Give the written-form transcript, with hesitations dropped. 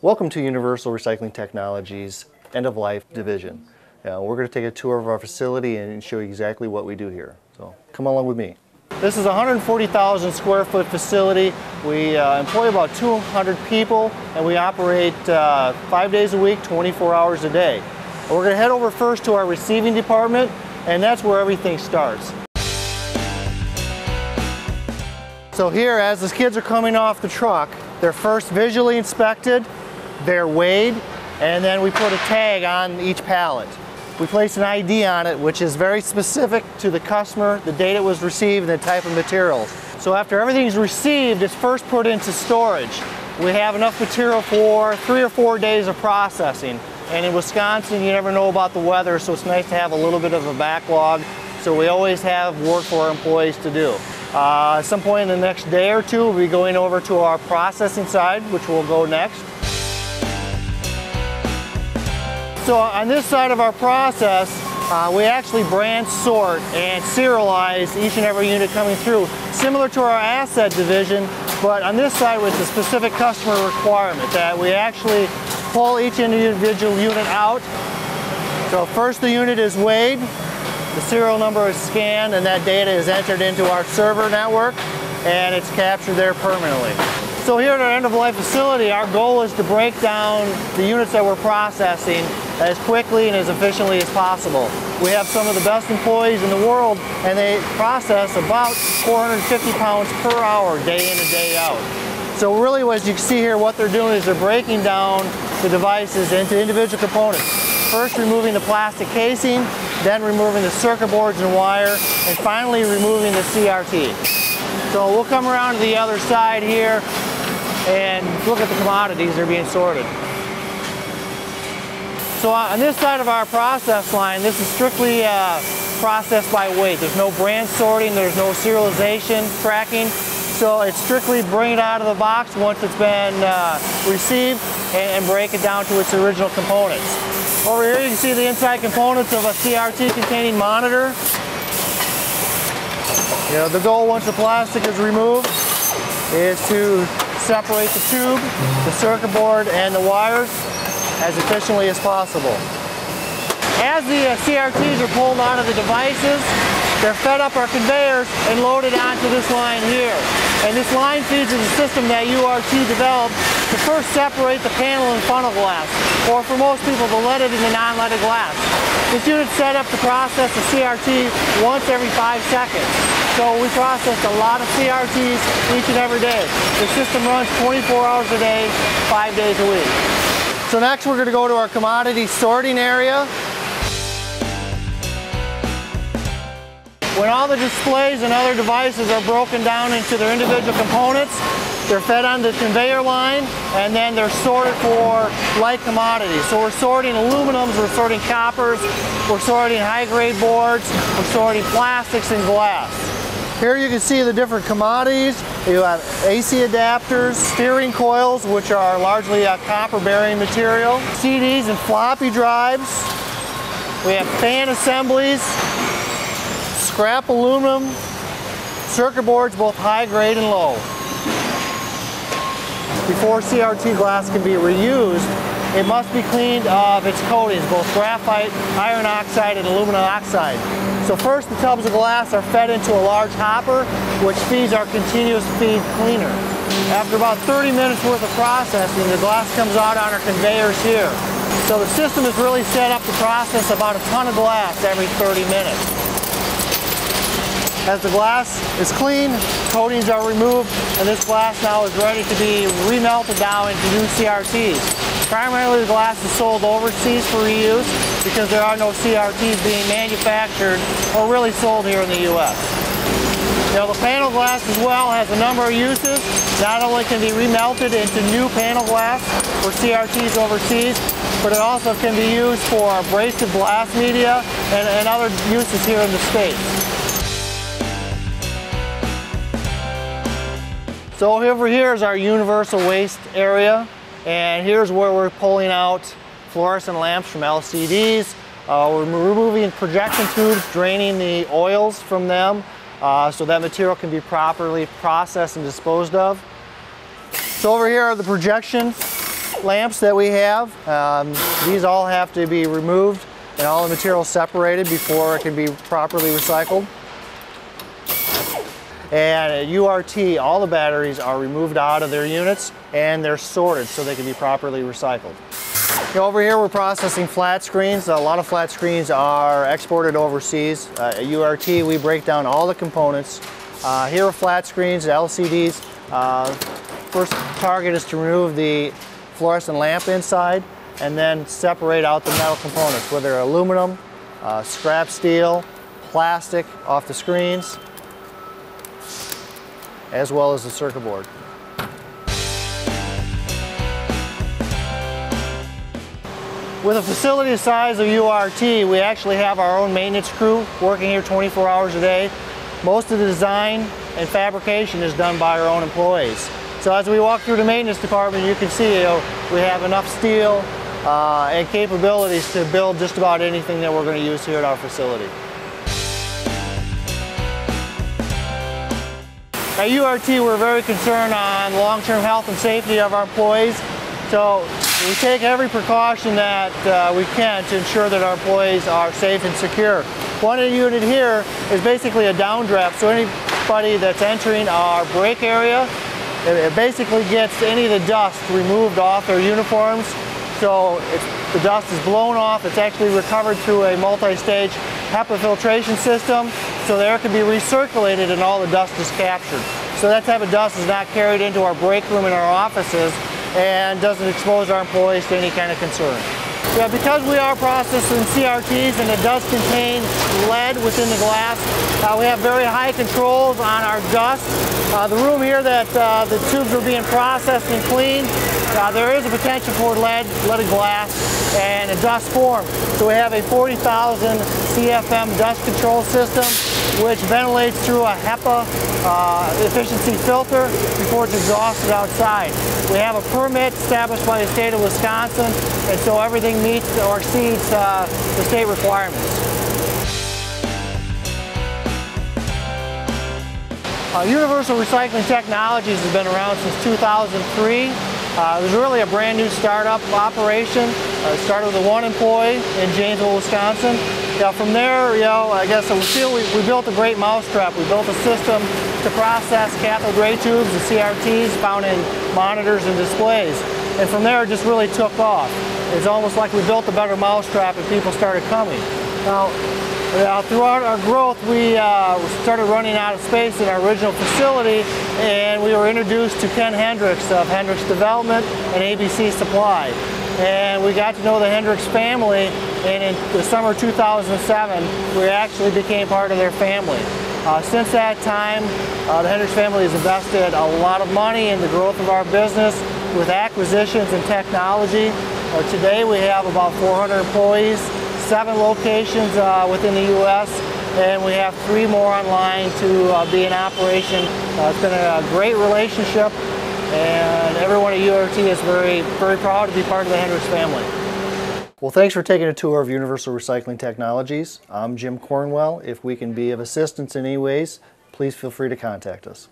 Welcome to Universal Recycling Technologies End-of-Life Division. We're going to take a tour of our facility and show you exactly what we do here. So come along with me. This is a 140,000 square foot facility. We employ about 200 people and we operate 5 days a week, 24 hours a day. We're going to head over first to our receiving department, and that's where everything starts. So here, as the skids are coming off the truck, they're first visually inspected, they're weighed, and then we put a tag on each pallet. We place an ID on it, which is very specific to the customer, the date it was received, and the type of materials. So after everything's received, it's first put into storage. We have enough material for 3 or 4 days of processing. And in Wisconsin, you never know about the weather, so it's nice to have a little bit of a backlog. So we always have work for our employees to do. At some point in the next day or two, we'll be going over to our processing side, which will go next. So on this side of our process, we actually brand sort and serialize each and every unit coming through, similar to our asset division, but on this side with a specific customer requirement that we actually pull each individual unit out. So first the unit is weighed, the serial number is scanned, and that data is entered into our server network, and it's captured there permanently. So here at our end-of-life facility, our goal is to break down the units that we're processing as quickly and as efficiently as possible. We have some of the best employees in the world, and they process about 450 pounds per hour, day in and day out. So really, as you can see here, what they're doing is they're breaking down the devices into individual components. First removing the plastic casing, then removing the circuit boards and wire, and finally removing the CRT. So we'll come around to the other side here and look at the commodities that are being sorted. So on this side of our process line, this is strictly processed by weight. There's no brand sorting, there's no serialization, tracking. So it's strictly bring it out of the box once it's been received and break it down to its original components. Over here you can see the inside components of a CRT containing monitor. The goal once the plastic is removed is to separate the tube, the circuit board, and the wires as efficiently as possible. As the CRTs are pulled out of the devices, they're fed up our conveyors and loaded onto this line here. And this line feeds is a system that URT developed to first separate the panel and funnel glass, or for most people, the leaded and the non-leaded glass. This unit's set up to process the CRT once every 5 seconds. So we processed a lot of CRTs each and every day. The system runs 24 hours a day, 5 days a week. So next we're going to go to our commodity sorting area. When all the displays and other devices are broken down into their individual components, they're fed on the conveyor line, and then they're sorted for light commodities. So we're sorting aluminums, we're sorting coppers, we're sorting high-grade boards, we're sorting plastics and glass. Here you can see the different commodities. You have AC adapters, steering coils, which are largely a copper-bearing material, CDs and floppy drives. We have fan assemblies, scrap aluminum, circuit boards, both high grade and low. Before CRT glass can be reused, it must be cleaned of its coatings, both graphite, iron oxide, and aluminum oxide. So first the tubs of glass are fed into a large hopper, which feeds our continuous feed cleaner. After about 30 minutes worth of processing, the glass comes out on our conveyors here. So the system is really set up to process about a ton of glass every 30 minutes. As the glass is clean, coatings are removed, and this glass now is ready to be remelted down into new CRTs. Primarily the glass is sold overseas for reuse because there are no CRTs being manufactured or really sold here in the U.S. The panel glass as well has a number of uses. Not only can be remelted into new panel glass for CRTs overseas, but it also can be used for abrasive glass media and other uses here in the States. So over here is our universal waste area, and here's where we're pulling out fluorescent lamps from LCDs. We're removing projection tubes, draining the oils from them so that material can be properly processed and disposed of. So over here are the projection lamps that we have. These all have to be removed and all the material separated before it can be properly recycled. And at URT, all the batteries are removed out of their units and they're sorted so they can be properly recycled. Over here we're processing flat screens. A lot of flat screens are exported overseas. At URT we break down all the components. Here are flat screens, LCDs. First target is to remove the fluorescent lamp inside and then separate out the metal components, whether aluminum, scrap steel, plastic off the screens, as well as the circuit board. With a facility the size of URT, we actually have our own maintenance crew working here 24 hours a day. Most of the design and fabrication is done by our own employees. So as we walk through the maintenance department, you can see we have enough steel and capabilities to build just about anything that we're going to use here at our facility. At URT, we're very concerned on long-term health and safety of our employees. So we take every precaution that we can to ensure that our employees are safe and secure. One unit here is basically a downdraft, so anybody that's entering our break area, it basically gets any of the dust removed off their uniforms. So the dust is blown off. It's actually recovered through a multi-stage HEPA filtration system, so the air can be recirculated and all the dust is captured. So that type of dust is not carried into our break room in our offices and doesn't expose our employees to any kind of concern. Yeah, because we are processing CRTs and it does contain lead within the glass, we have very high controls on our dust. The room here that the tubes are being processed and cleaned, there is a potential for leaded glass and a dust form. So we have a 40,000 CFM dust control system which ventilates through a HEPA efficiency filter before it's exhausted outside. We have a permit established by the state of Wisconsin, and so everything meets or exceeds the state requirements. Universal Recycling Technologies has been around since 2003. It was really a brand new startup operation. It started with one employee in Janesville, Wisconsin. From there, I guess we feel we built a great mousetrap. We built a system to process cathode ray tubes and CRTs found in monitors and displays. And from there, it just really took off. It's almost like we built a better mousetrap and people started coming. Now, throughout our growth, we started running out of space in our original facility, and we were introduced to Ken Hendricks of Hendricks Development and ABC Supply. And we got to know the Hendricks family, and in the summer 2007, we actually became part of their family. Since that time, the Hendricks family has invested a lot of money in the growth of our business with acquisitions and technology. Today we have about 400 employees, 7 locations within the U.S., and we have 3 more online to be in operation. It's been a great relationship, and everyone at URT is very, very proud to be part of the Hendricks family. Well, thanks for taking a tour of Universal Recycling Technologies. I'm Jim Cornwell. If we can be of assistance in any ways, please feel free to contact us.